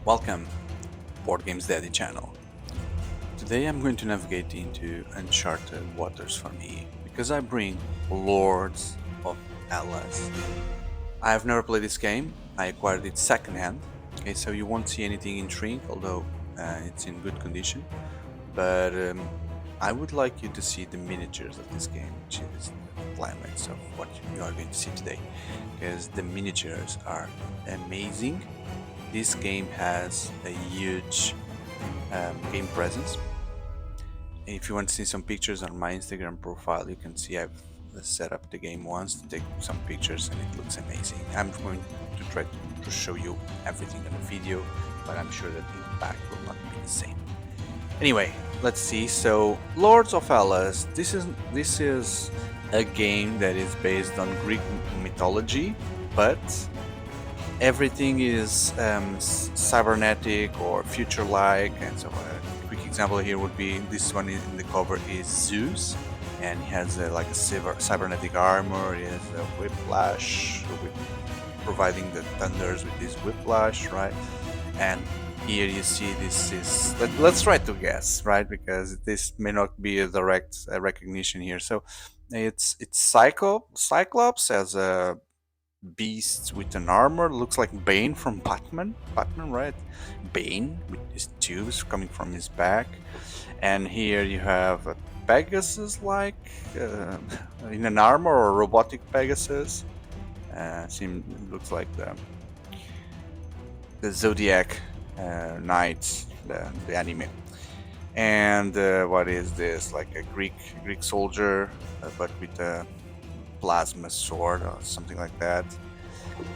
Welcome, Board Games Daddy channel. Today I'm going to navigate into uncharted waters for me because I bring Lords of HELLAS. I have never played this game. I acquired it secondhand. Okay, so you won't see anything in shrink, although it's in good condition. But I would like you to see the miniatures of this game, which is the climax of what you are going to see today, because the miniatures are amazing. This game has a huge game presence. If you want to see some pictures on my Instagram profile, you can see I've set up the game once to take some pictures and it looks amazing. I'm going to try to show you everything in the video, but I'm sure that the impact will not be the same. Anyway, let's see. So, Lords of HELLAS. This is a game that is based on Greek mythology, but everything is cybernetic or future-like, and so a quick example here would be this one in the cover is Zeus, and he has like a cybernetic armor. He has a whiplash, providing the thunders with this whiplash, right? And here you see this is let's try to guess, right? Because this may not be a direct recognition here. So it's Cyclops as a beast with an armor. Looks like Bane from Batman, right? Bane with his tubes coming from his back. And here you have a Pegasus like in an armor, or robotic Pegasus. Looks like the Zodiac Knight, the anime. And what is this? Like a Greek soldier, but with a plasma sword or something like that.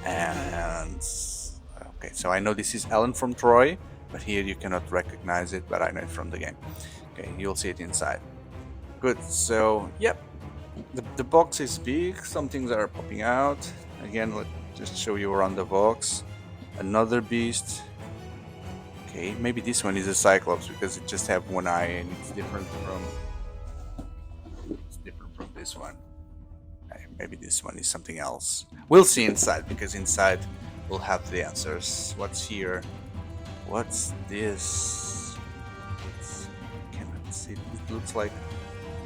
And okay, so I know this is Ellen from Troy, but here you cannot recognize it, but I know it from the game. Okay, you'll see it inside. Good. So yep, the box is big. Some things are popping out. Again, let's just show you around the box. Another beast. Okay, maybe this one is a Cyclops because it just have one eye and it's different from this one. Maybe this one is something else. We'll see inside, because inside we'll have the answers. What's here? What's this? Cannot see. It looks like,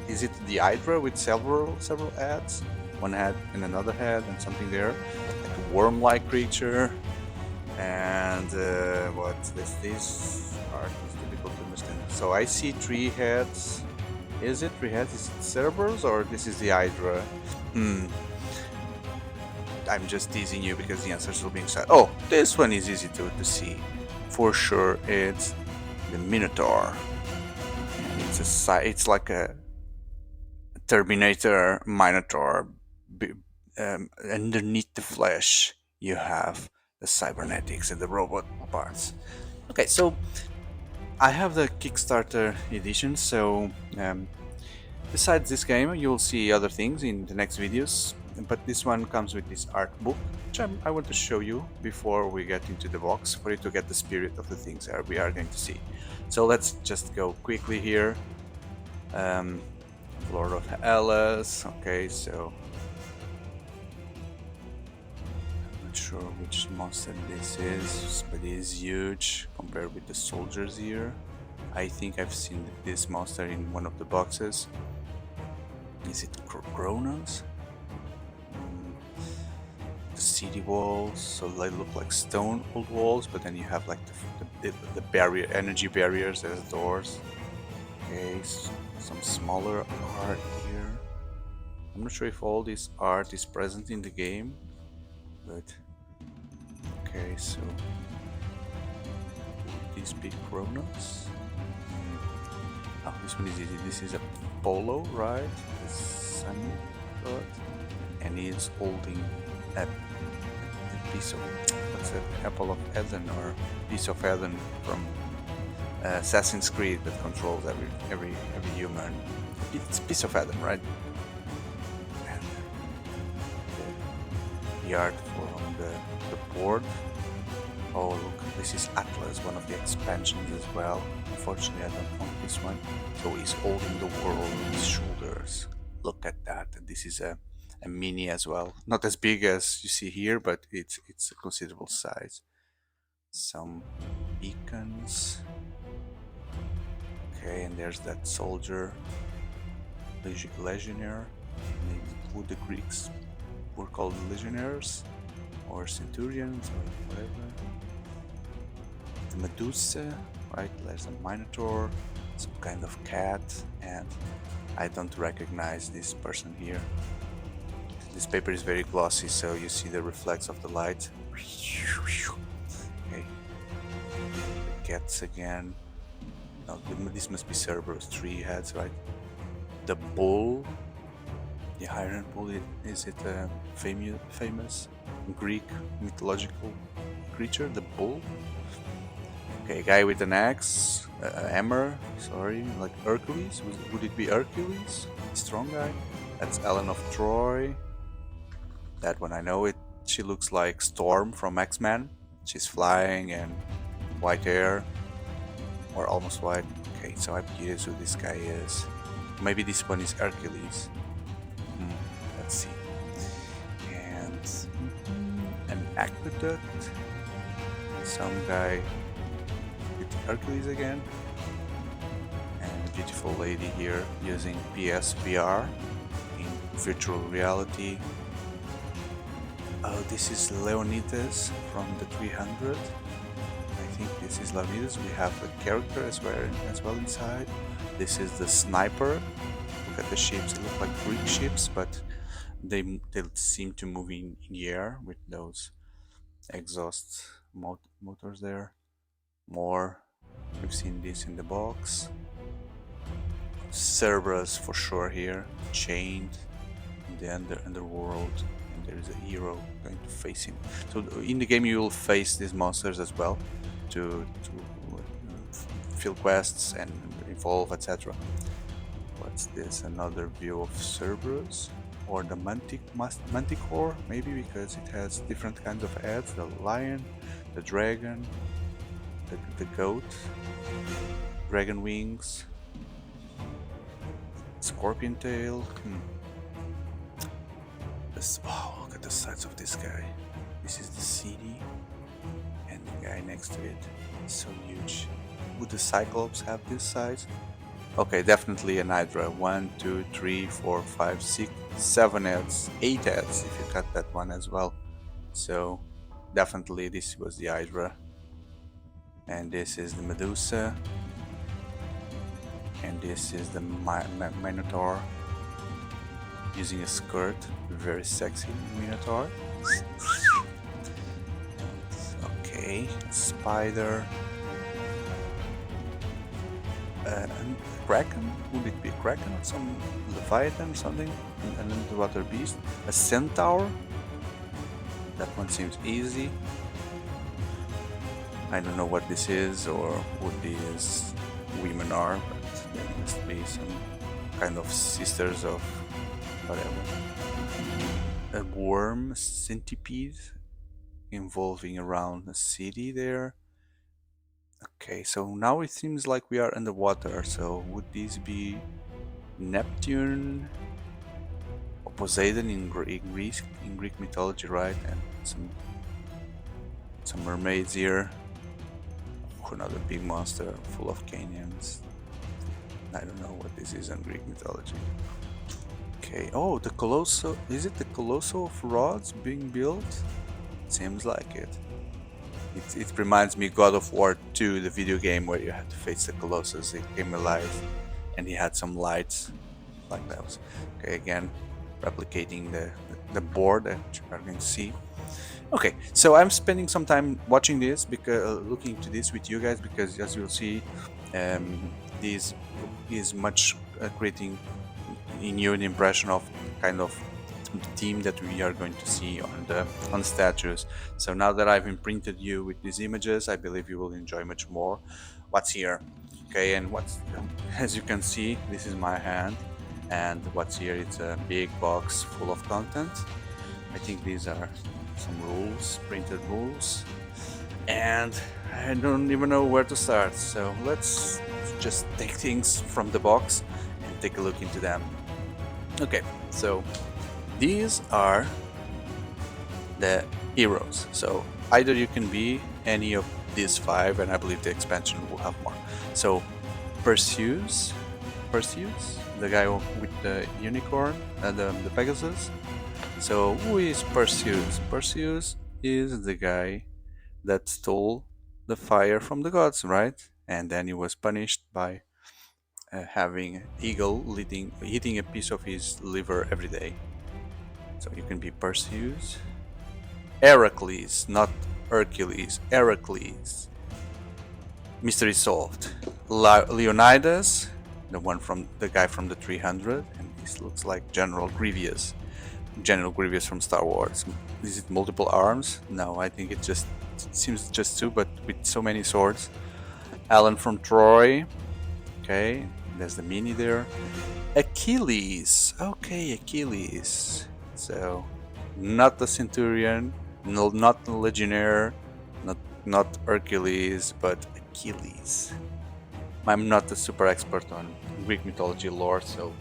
is it the Hydra with several heads? One head and another head and something there, like a worm-like creature. And what is this? Art is difficult to understand. So I see 3 heads. Is it 3 heads? Is it Cerberus or this is the Hydra? I'm just teasing you because the answers will be inside. Oh, this one is easy to see. For sure, it's the Minotaur. And it's like a Terminator Minotaur. Underneath the flesh, you have the cybernetics and the robot parts. Okay, so I have the Kickstarter edition, so besides this game, you'll see other things in the next videos, but this one comes with this art book, which I want to show you before we get into the box, for you to get the spirit of the things that we are going to see. So let's just go quickly here. Lord of HELLAS. Okay, so I'm not sure which monster this is, but it is huge compared with the soldiers here. I think I've seen this monster in one of the boxes. Is it Kronos? The city walls, so they look like stone old walls, but then you have like the barrier, energy barriers as doors. Okay, some smaller art here. I'm not sure if all this art is present in the game, but okay, so would this be Kronos? Oh, this one is easy. This is a polo, right? The sun god, and he's holding a piece of, what's that, apple of Eden, or piece of Eden from Assassin's Creed, that controls every human. It's piece of Eden, right? And the art from the board. Oh look, this is Atlas, one of the expansions as well. Unfortunately, I don't want this one. So he's holding the world on his shoulders. Look at that. And this is a mini as well. Not as big as you see here, but it's a considerable size. Some beacons. Okay, and there's that soldier, legionnaire, maybe who the Greeks were called legionnaires or centurions or whatever. The Medusa, right? There's a minotaur, some kind of cat, and I don't recognize this person here. This paper is very glossy, so you see the reflex of the light. Okay. The cats again. No, this must be Cerberus, 3 heads, right? The bull. The iron bull, is it a famous Greek mythological creature? The bull? Okay, guy with an axe, hammer, sorry, like Hercules? Would it be Hercules? Strong guy? That's Ellen of Troy. That one I know it. She looks like Storm from X-Men. She's flying and white hair. Or almost white. Okay, so I'm curious who this guy is. Maybe this one is Hercules. Let's see. And an aqueduct. Some guy with Hercules again. And a beautiful lady here using PSVR in virtual reality. Oh, this is Leonidas from the 300. I think this is Leonidas. We have a character as well inside. This is the sniper. Look at the ships. They look like Greek ships, but they seem to move in the air with those exhaust motors there. More. We've seen this in the box. Cerberus for sure here, chained in the underworld. There is a hero going to face him. So in the game you will face these monsters as well to fill quests and evolve, etc. What's this? Another view of Cerberus or the Manticore, maybe, because it has different kinds of heads: the lion, the dragon, the goat, dragon wings, scorpion tail. Wow, look at the size of this guy. This is the city, and the guy next to it is so huge. Would the Cyclops have this size? Okay, definitely an Hydra. 1, 2, 3, 4, 5, 6, 7 heads, 8 heads if you cut that one as well. So definitely this was the Hydra. And this is the Medusa. And this is the Minotaur. Using a skirt, very sexy Minotaur. Okay, spider. And Kraken? Would it be a Kraken or some Leviathan or something? An underwater beast? A centaur? That one seems easy. I don't know what this is or who these women are, but there must be some kind of sisters of whatever. A worm centipede involving around a city there. Okay, so now it seems like we are underwater. So would these be Neptune or Poseidon in Greek mythology, right? And some mermaids here. Another big monster full of canyons. I don't know what this is in Greek mythology. Okay, oh, the Colosso, is it the Colosso of Rhodes being built? Seems like it. It reminds me God of War 2, the video game where you had to face the Colossus. It came alive and he had some lights like those. Okay, again, replicating the board that you are going to see. Okay, so I'm spending some time watching this, because looking into this with you guys, because as you'll see, this is much creating in you an impression of kind of the theme that we are going to see on the statues. So now that I've imprinted you with these images, I believe you will enjoy much more what's here. Okay, and what's, as you can see, this is my hand, and what's here, it's a big box full of content. I think these are some rules, printed rules, and I don't even know where to start, so let's just take things from the box and take a look into them. Okay, so these are the heroes. So either you can be any of these 5, and I believe the expansion will have more. So Perseus, the guy with the unicorn and the Pegasus. So who is Perseus? Perseus is the guy that stole the fire from the gods, right? And then he was punished by having an eagle eating a piece of his liver every day. So you can be Perseus. Heracles, not Hercules, Heracles. Mystery solved. Leonidas, the guy from the 300, and this looks like General Grievous from Star Wars. Is it multiple arms? No, I think it seems just 2, but with so many swords. Alan from Troy. Okay, there's the mini there. Achilles. Okay, Achilles. So, not the Centurion, no, not the Legionnaire, not Hercules, but Achilles. I'm not a super expert on Greek mythology lore, so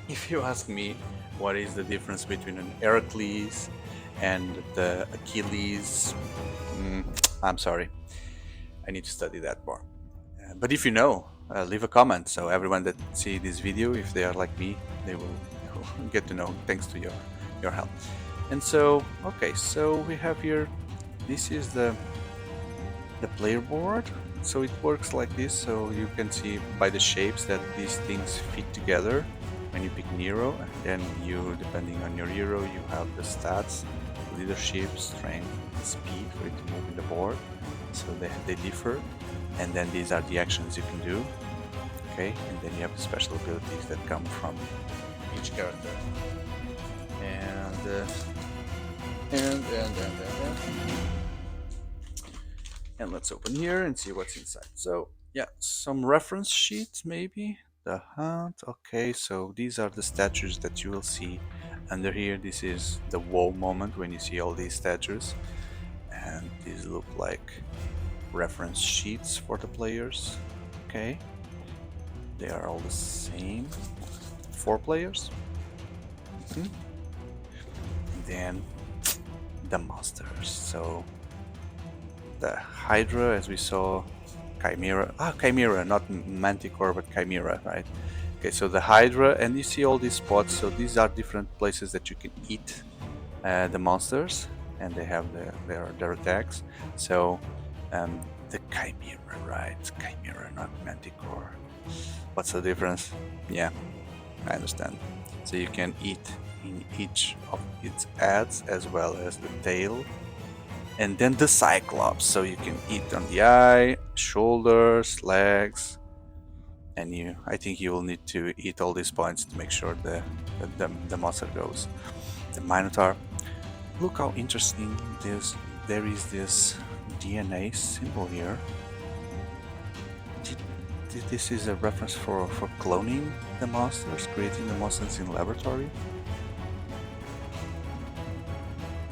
if you ask me what is the difference between an Heracles and the Achilles, I'm sorry. I need to study that more. But if you know, leave a comment, so everyone that see this video, if they are like me, they will get to know thanks to your help. And so, okay, so we have here, this is the player board. So it works like this, so you can see by the shapes that these things fit together when you pick an hero, and then you, depending on your hero, you have the stats, leadership, strength, speed for it to move in the board, so they differ. And then these are the actions you can do, okay, and then you have the special abilities that come from each character. And let's open here and see what's inside. So yeah, some reference sheets maybe. The hunt. Okay, so these are the statues that you will see under here. This is the wow moment when you see all these statues, and these look like reference sheets for the players. Okay, they are all the same. 4 players. And then the monsters. So the Hydra, as we saw, Chimera. Chimera, not Manticore, but Chimera, right? Okay, so the Hydra, and you see all these spots. So these are different places that you can eat the monsters, and they have their attacks. So the Chimera, right? Chimera, not Manticore. What's the difference? Yeah, I understand. So you can eat in each of its heads as well as the tail. And then the Cyclops, so you can eat on the eye, shoulders, legs, and I think you will need to eat all these points to make sure the monster goes. The Minotaur. Look how interesting there is this DNA symbol here. This is a reference for cloning the monsters, creating the monsters in laboratory.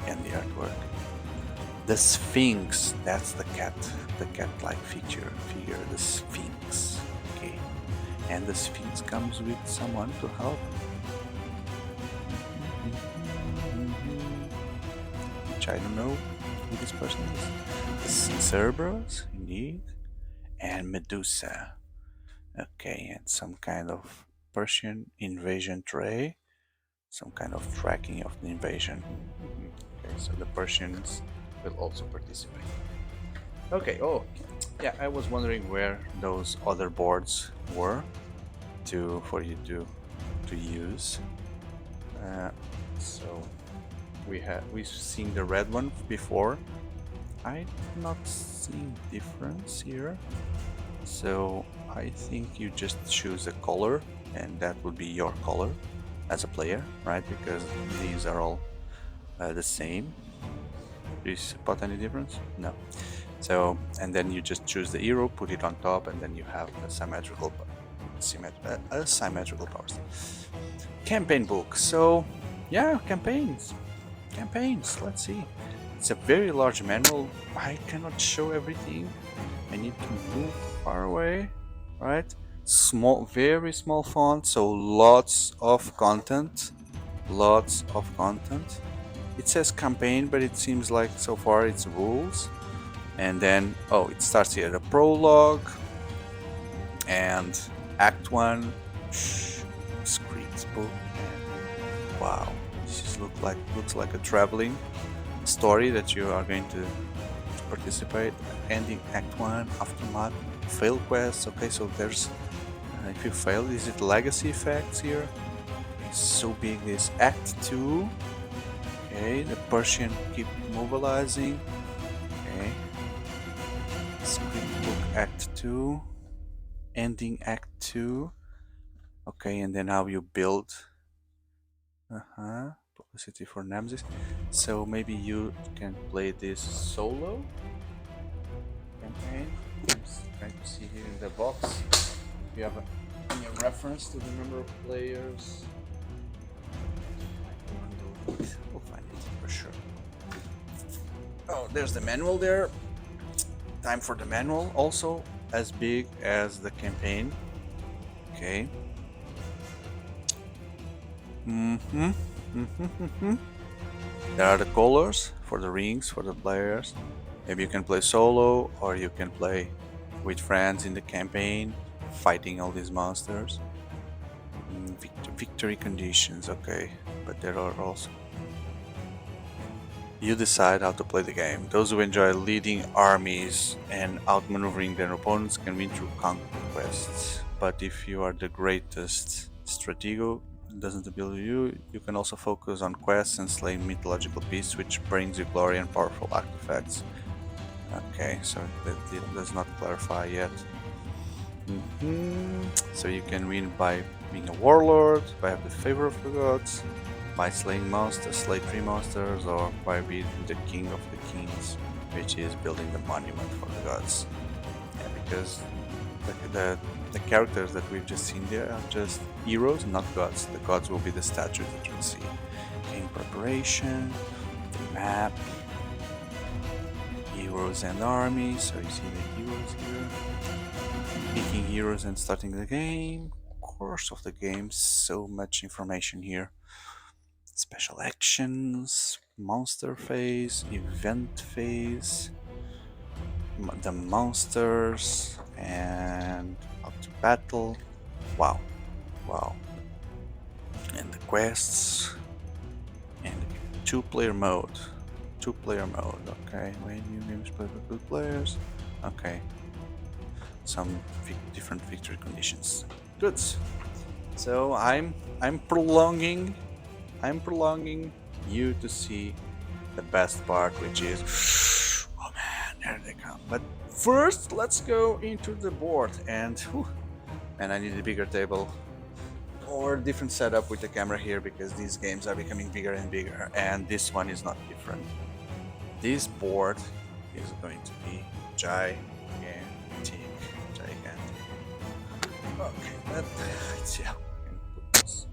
And the artwork. The Sphinx, that's the cat-like figure, the Sphinx. Okay, and the Sphinx comes with someone to help, which I don't know who this person is. The Cerberus, indeed, and Medusa. Okay, and some kind of Persian invasion tray, some kind of tracking of the invasion. Okay, so the Persians will also participate. Okay, oh yeah, I was wondering where those other boards were for you to use. So we've seen the red one before. I'm not seeing difference here, so I think you just choose a color, and that would be your color as a player, right? Because these are all the same. Do you spot any difference? No. So, and then you just choose the hero, put it on top, and then you have a symmetrical powers. Campaign book. So, yeah, campaigns. Let's see. It's a very large manual. I cannot show everything. I need to move far away, right? Very small font, so lots of content. It says campaign, but it seems like so far it's rules. And then, oh, it starts here, the prologue and Act 1, script book, and wow, this is looks like a traveling story that you are going to participate. Ending Act 1, aftermath, fail quests. Okay, so there's if you fail, is it legacy effects here? It's so big. This Act 2. Okay, the Persian keep mobilizing. Okay, script book Act 2, ending Act 2. Okay, and then how you build. Publicity for Nemesis. So maybe you can play this solo campaign. I'm trying to see here in the box. You have any reference to the number of players. We'll find it for sure. Oh, there's the manual there. Time for the manual, also as big as the campaign. Okay. There are the colors for the rings for the players. Maybe you can play solo or you can play with friends in the campaign, fighting all these monsters. Victory conditions, okay, but there are also. You decide how to play the game. Those who enjoy leading armies and outmaneuvering their opponents can win through conquests. But if you are the greatest stratego, it doesn't appeal to you, you can also focus on quests and slaying mythological beasts, which brings you glory and powerful artifacts. Okay, so that does not clarify yet. So you can win by being a warlord, by having the favor of the gods, by slaying monsters, slay 3 monsters, or by being the king of the kings, which is building the monument for the gods. Yeah, because the characters that we've just seen there are just heroes, not gods. The gods will be the statues that you'll see. King preparation, the map, heroes and armies. So you see the heroes here. Picking heroes and starting the game. Course of the game. So much information here. Special actions, monster phase, event phase, the monsters, and up to battle. Wow, wow. And the quests, and 2-player mode. 2-player mode, okay. When new games play with 2 players, okay. Some different victory conditions. Good. So I'm prolonging you to see the best part, which is, oh man, there they come. But first, let's go into the board, and I need a bigger table or different setup with the camera here, because these games are becoming bigger and bigger, and this one is not different. This board is going to be gigantic. Okay, let's see how I can put this.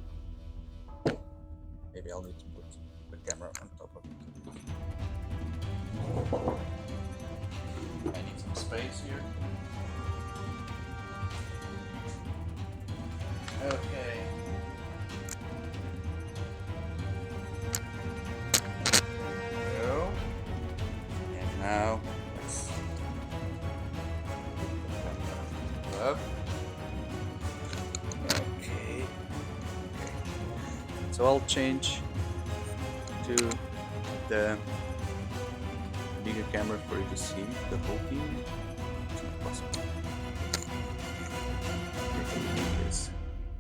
Maybe I'll need to put the camera on top of it. I need some space here. Okay. There we go. And now let's put the camera up. Okay. So I'll change to the bigger camera for you to see the whole thing. It's not possible.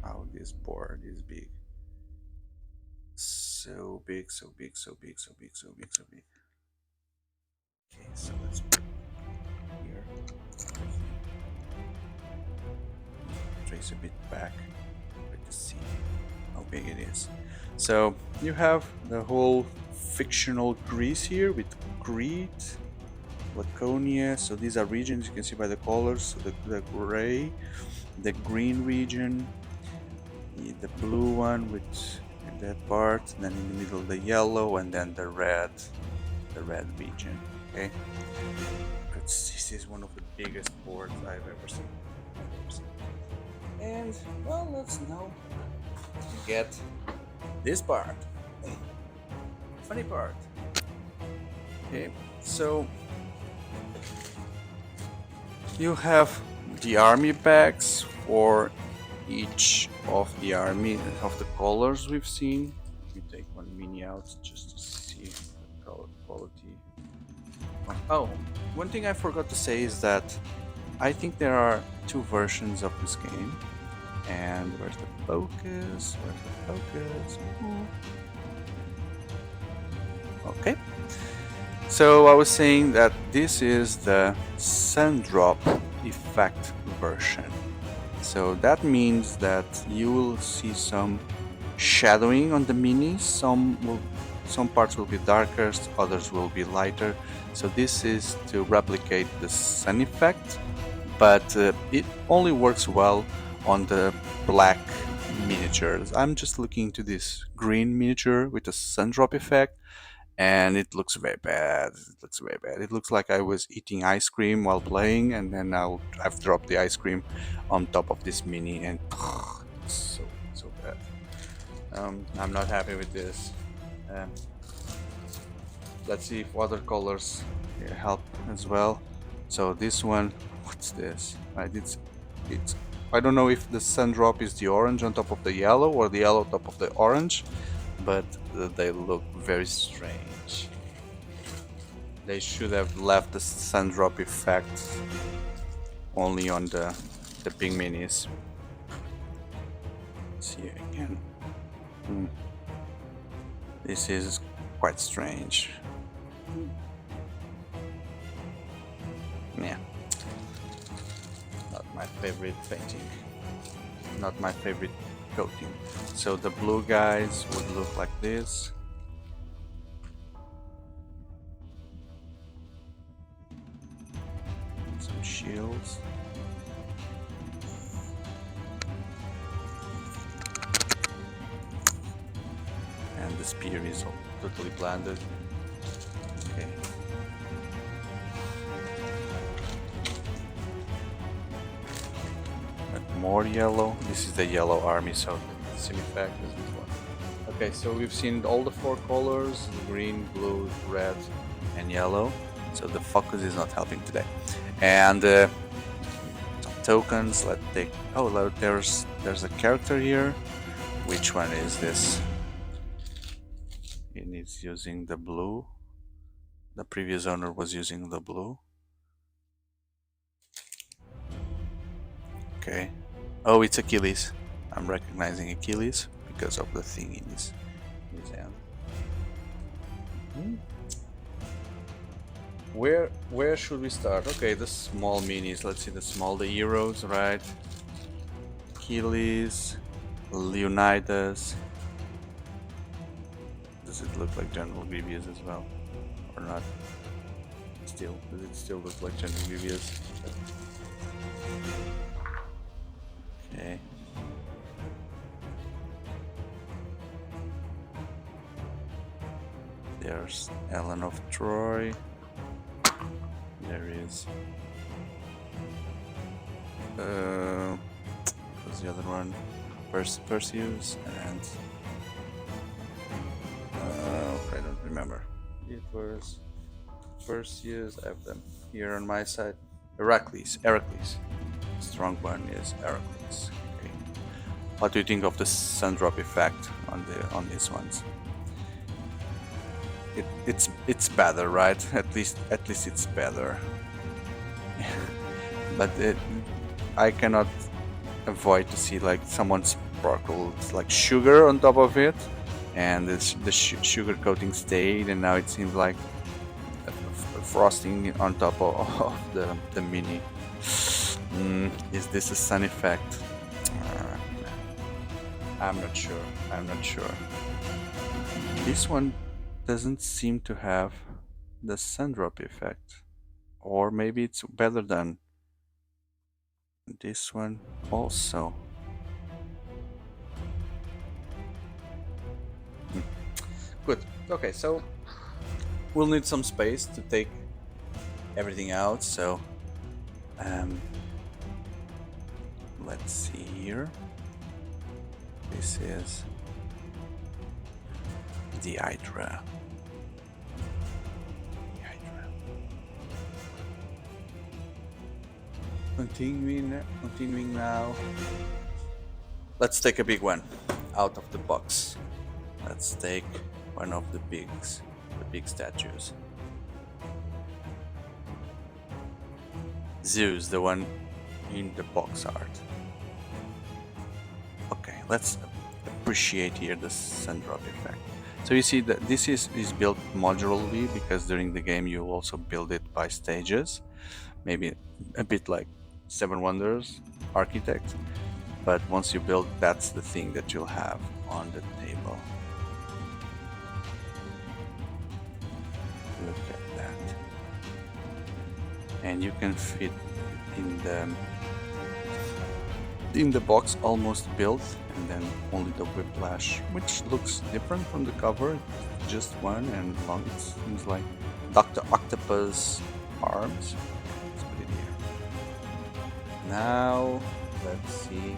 How this board is big. So big, so big, so big, so big, so big, so big. Okay, so let's put it here. Trace a bit back to see how big it is. So you have the whole fictional Greece here with Crete, Laconia. So these are regions, you can see by the colors. So the gray, the green region, the blue one with that part, then in the middle the yellow, and then the red region. Okay, but this is one of the biggest boards I've ever seen. And well, let's now get this part. Funny part. Okay, so You have the army bags for each of the army of the colors we've seen. Let me take one mini out just to see the color quality. Oh, one thing I forgot to say is that I think there are two versions of this game. And where's the focus? Where's the focus? Okay. So I was saying that this is the sun drop effect version. So that means that you will see some shadowing on the minis. Some parts will be darker, others will be lighter. So this is to replicate the sun effect, but it only works well on the black miniatures. I'm just looking into this green miniature with a sun drop effect, and it looks very bad. It looks very bad. It looks like I was eating ice cream while playing, and then I've dropped the ice cream on top of this mini, and it's so bad. I'm not happy with this. Um, let's see if other colors help as well. So this one, what's this? Right, it's I don't know if the sun drop is the orange on top of the yellow or the yellow on top of the orange, but they look very strange. They should have left the sun drop effect only on the big minis. Let's see again. This is quite strange. Yeah. Not my favorite painting. Not my favorite coating. So the blue guys would look like this. Some shields. And the spear is all totally blended. Okay. More yellow. This is the yellow army, so the same effect as this one. Okay, so we've seen all the four colors: green, blue, red, and yellow. So the focus is not helping today. And some tokens. Let's take. Oh, there's a character here. Which one is this? It is using the blue. The previous owner was using the blue. Okay. Oh, it's Achilles. I'm recognizing Achilles because of the thing in his hand. Where should we start? Okay, the small minis. Let's see the heroes, right? Achilles, Leonidas. Does it look like General Grievous as well, or not? Does it still look like General Grievous? Okay. There's Ellen of Troy. There is. What was the other one? Perseus and. I don't remember. It was Perseus. I have them here on my side. Heracles. Strong one is Heracles. Okay. What do you think of the sun drop effect on these ones? It's better, right? At least it's better. But I cannot avoid to see like someone sparkled like sugar on top of it, and the sugar coating stayed, and now it seems like frosting on top of the mini. Is this a sun effect? I'm not sure. This one doesn't seem to have the sun drop effect, or maybe it's better than this one also. Good. Okay, so we'll need some space to take everything out, so let's see here. This is the Hydra. continuing now. Let's take a big one out of the box. Let's take one of the big statues. Zeus, the one in the box art. Okay, let's appreciate here the sun drop effect. So you see that this is built modularly, because during the game you also build it by stages, maybe a bit like Seven Wonders Architect, but once you build, that's the thing that you'll have on the table. Look at that. And you can fit in the box almost built, and then only the whiplash, which looks different from the cover. It's just one and long. It seems like Dr. Octopus arms. Let's put it here. Now let's see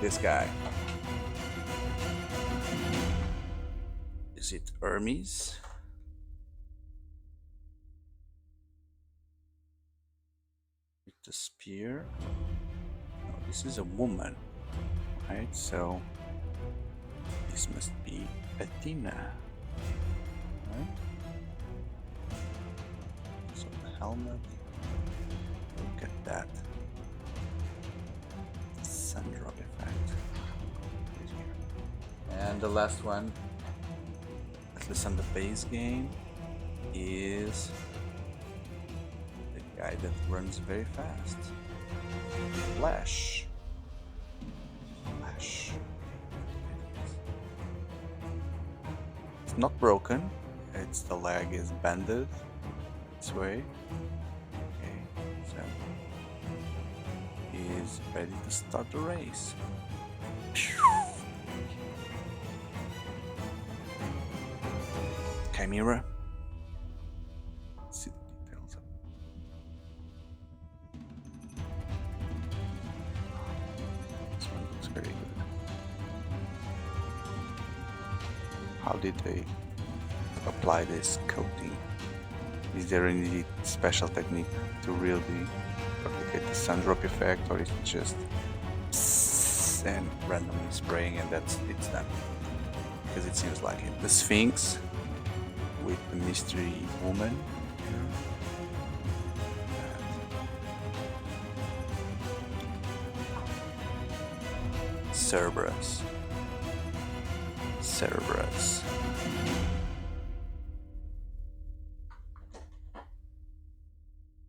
this guy. Is it Hermes? With the spear. No, this is a woman, right? So this must be Athena, right? So the helmet. Look at that. Sun drop effect. And the last one, at least on the base game, is the guy that runs very fast. Flash. It's not broken. It's the leg is bended this way. Okay, so he's ready to start the race. Chimera. Let's see the details. This one looks very good. How did they apply this coating? Is there any special technique to really replicate the sun drop effect, or is it just and randomly spraying and it's done? Because it seems like it. The Sphinx with the mystery woman. Cerberus.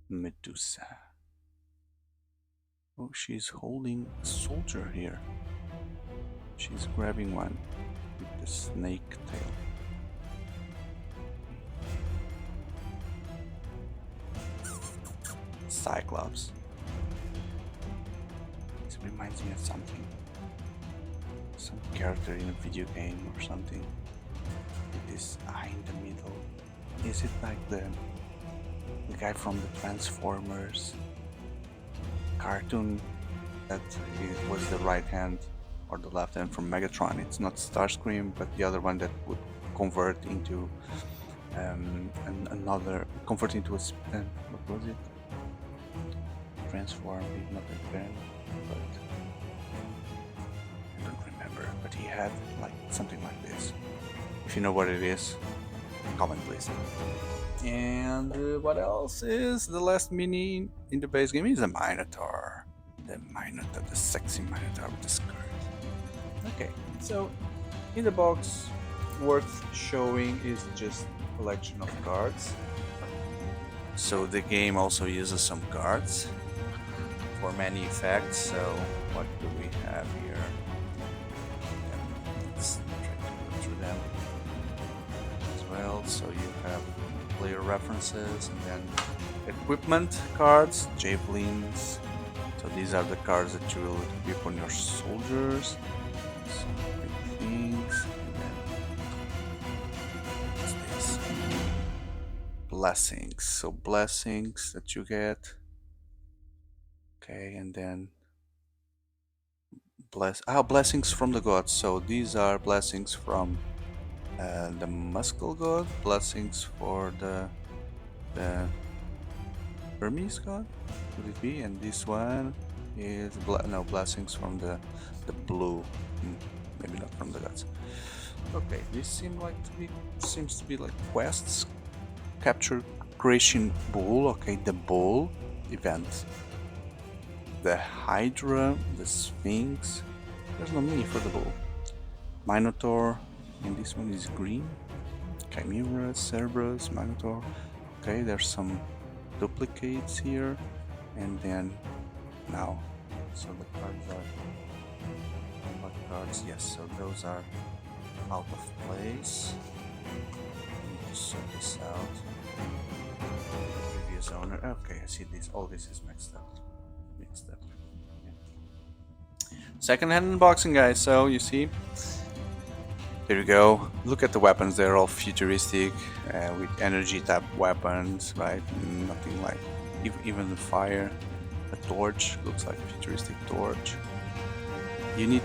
Medusa. Oh, she's holding a soldier here. She's grabbing one with the snake tail. Cyclops. This reminds me of something. Some character in a video game or something. With this eye in the middle. Is it like the guy from the Transformers cartoon that was the right hand or the left hand from Megatron? It's not Starscream, but the other one that would convert into convert into a what was it? Transform, not a pen, but I don't remember. But he had like something like this. If you know what it is, comment please. And what else is the last mini in the base game is a Minotaur. The Minotaur, the sexy Minotaur with the skirt. Okay, so in the box, worth showing is just a collection of cards. So the game also uses some cards for many effects. So what do we have here? Let's try to go through them as well. So you have player references and then equipment cards, javelins. So these are the cards that you will equip on your soldiers. Some big things. And then what's this? Blessings. So blessings that you get. Okay, and then blessings from the gods. So these are blessings from the muscle god, blessings for the Hermes god? Could it be? And this one is no, blessings from the blue. Maybe not from the gods. Okay, this seems to be like quests. Capture creation bull. Okay, the bull event. The Hydra, the Sphinx. There's no meaning for the bull. Minotaur, and this one is green. Chimera, Cerberus, Minotaur. Okay, there's some duplicates here, and then now, so the cards are what cards? Yes, so those are out of place. I need to sort this out. The previous owner. Okay, I see this. All this is mixed up. Yeah. Second-hand unboxing, guys. So you see. There you go. Look at the weapons. They're all futuristic with energy type weapons, right? Nothing like even the fire. A torch looks like a futuristic torch. You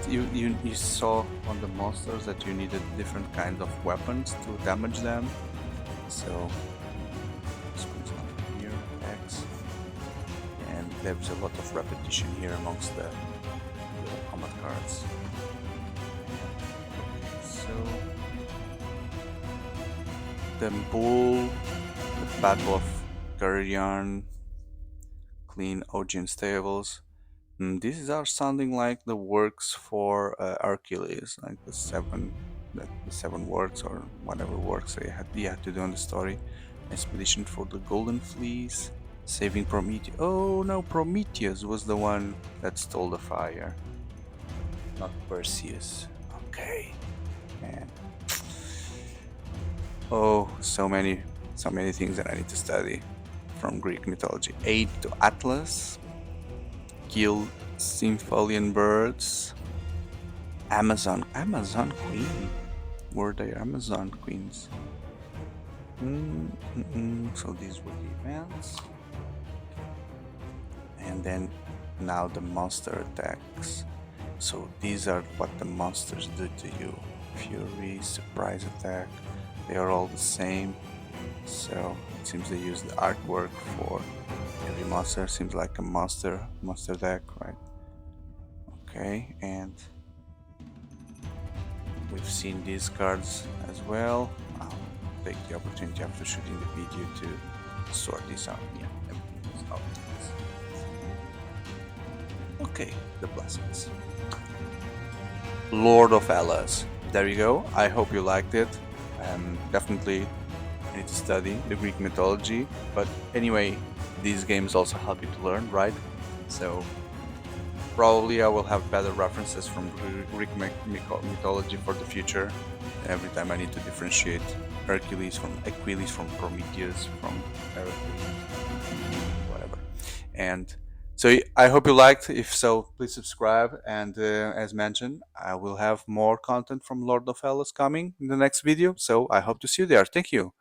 saw on the monsters that you needed different kinds of weapons to damage them. So this one's not here. X, and there's a lot of repetition here amongst the combat cards. So the bull, the battle of Guardian, clean Augean stables. These are sounding like the works for Hercules, like the seven works or whatever works he had to do in the story. Expedition for the Golden Fleece, saving Prometheus. Oh no, Prometheus was the one that stole the fire, not Perseus. Okay, man. Oh, so many things that I need to study from Greek mythology. Aid to Atlas, kill Sympholian birds, Amazon queen. Were they Amazon queens? So these were the events, and then now the monster attacks. So these are what the monsters do to you: fury, surprise attack. They are all the same. So it seems they use the artwork for every monster. Seems like a monster deck, right? Okay, and we've seen these cards as well. I'll take the opportunity after shooting the video to sort this out. Yeah, everything is out. Okay, the blessings. Lord of HELLAS. There you go. I hope you liked it. Definitely I need to study the Greek mythology, but anyway, these games also help you to learn, right? So probably I will have better references from Greek mythology for the future. Every time I need to differentiate Hercules from Achilles, from Prometheus, from Heracles, whatever. And so I hope you liked. If so, please subscribe. And as mentioned, I will have more content from Lord of HELLAS coming in the next video. So I hope to see you there. Thank you.